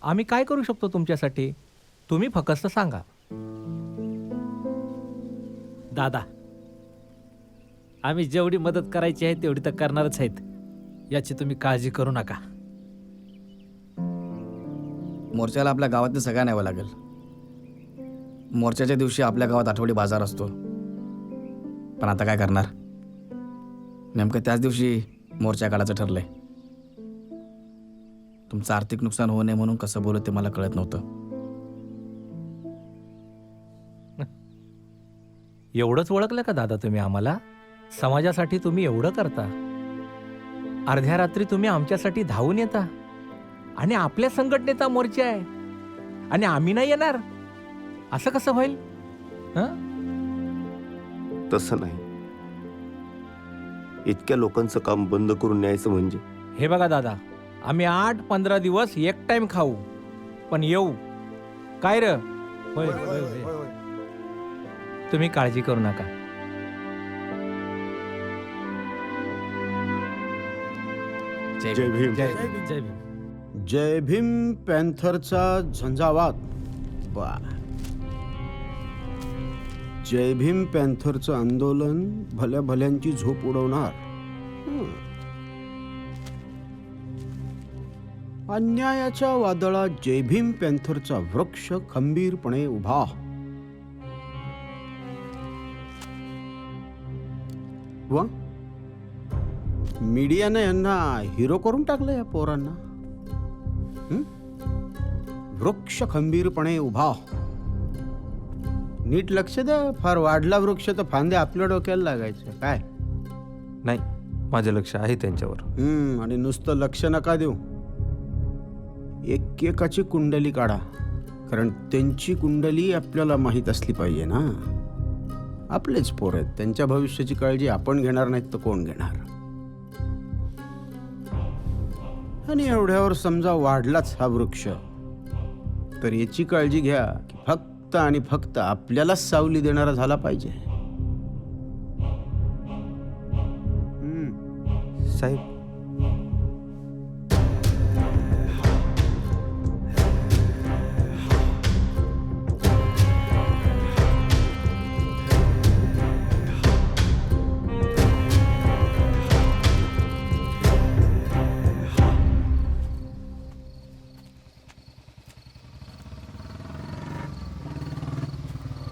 आम्ही काय करू शकतो तुमच्यासाठी तुम्ही फक्त सांगा. दादा, आम्ही जेवढी मदत करायची आहे तेवढी तर करणारच आहेत, याची तुम्ही काळजी करू नका. मोर्चाला आपल्या गावातलं सगळ्यांना यावं लागेल. मोर्चाच्या दिवशी आपल्या गावात आठवडी बाजार असतो, पण आता काय करणार? नेमकं त्याच दिवशी मोर्चा काढायचं ठरलंय. तुमचं आर्थिक नुकसान होऊ नये म्हणून कसं बोलत ते मला कळत नव्हतं. एवढंच ओळखलं का दादा तुम्ही आम्हाला? समाजासाठी तुम्ही एवढं करता, अर्ध्या रात्री तुम्ही आमच्यासाठी धावून येता आणि आपल्या संघटनेचा मोर्चा आहे आणि आम्ही नाही येणार, असं कसं होईल? तसं नाही. इतक्या लोकांचं काम बंद करून न्यायचं म्हणजे? हे बघा दादा, आम्ही 8-15 दिवस एक टाइम खाऊ, पण येऊ. काय र? होय होय होय. तुम्ही काळजी करू नका. जय भीम. जय भीम, जय भीम. जय भीम पॅन्थरचा झंझावात. बा, जय भीम पॅन्थरचं आंदोलन भल्या भल्यांची झोप उडवणार. अन्यायाच्या वादळात जय भीम पॅन्थरचा वृक्ष खंबीरपणे उभा. वा, मीडियाने यांना हिरो करून टाकलं या पोरांना. वृक्ष खंबीरपणे उभा. नीट लक्ष द्या, फार वाढला वृक्ष तर फांद्या आपल्या डोक्याला लागायचं काय. नाही, माझं लक्ष आहे त्यांच्यावर. आणि नुसतं लक्ष नका देऊ, एकेकाची कुंडली काढा, कारण त्यांची कुंडली आपल्याला माहीत असली पाहिजे ना. आपलेच पोर आहेत, त्यांच्या भविष्याची काळजी आपण घेणार नाहीत तर कोण घेणार? आणि एवढ्यावर समजा वाढलाच हा वृक्ष, तर याची काळजी घ्या की फक्त आणि फक्त आपल्यालाच सावली देणारा झाला पाहिजे. साहेब,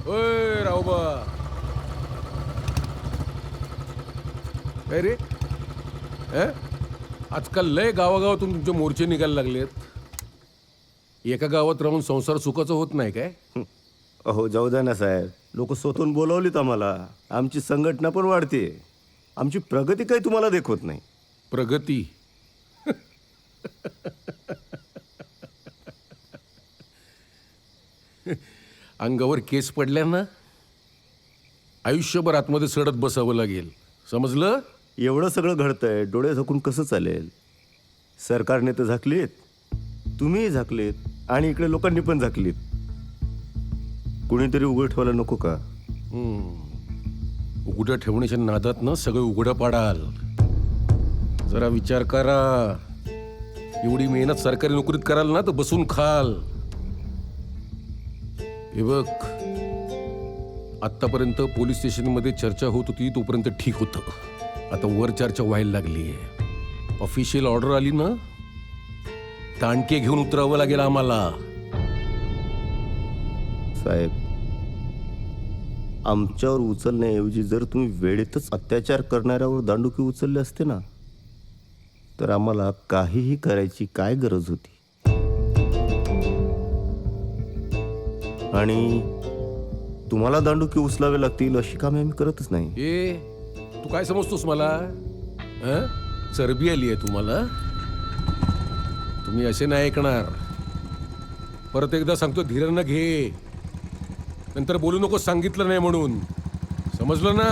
ओय रावबा, काय रे? आजकाल लय गावागावातून तुमचे मोर्चे निघायला लागलेत. एका गावात राहून संसार सुखाचा होत नाही काय? अहो जाऊ द्या ना साहेब, लोक स्वतःहून बोलावलीत आम्हाला. आमची संघटना पण वाढते. आमची प्रगती काही तुम्हाला देखवत नाही. प्रगती? अंगावर केस पडल्या ना, आयुष्यभर आतमध्ये सडत बसावं लागेल, समजलं? एवढं सगळं घडतंय, डोळे झाकून कसं चालेल? सरकारने तर झाकलीत, तुम्हीही झाकलीत, आणि इकडे लोकांनी पण झाकलीत. कुणीतरी उघड ठेवायला नको का? उघडं ठेवण्याच्या नादात ना सगळं उघडं पाडाल. जरा विचार करा. एवढी मेहनत सरकारी नोकरीत कराल ना तर बसून खाल. हे बघ, आतापर्यंत पोलीस स्टेशनमध्ये चर्चा होत होती तोपर्यंत ठीक होतं. आता वर चर्चा व्हायला लागली आहे. ऑफिशियल ऑर्डर आली ना, दांडके घेऊन उतरावं लागेल आम्हाला. साहेब, आमच्यावर उचलण्याऐवजी जर तुम्ही वेळेतच अत्याचार करणाऱ्यावर दांडुके उचलले असते ना, तर आम्हाला काहीही करायची काय गरज होती? आणि तुम्हाला दांडुके उचलावे लागतील अशी कामे आम्ही करतच नाही. तू काय समजतोस मला? चरबी आली आहे तुम्हाला? तुम्ही असे नाही ऐकणार. परत एकदा सांगतो, धीरानं घे. नंतर बोलू नको सांगितलं नाही म्हणून, समजलं ना?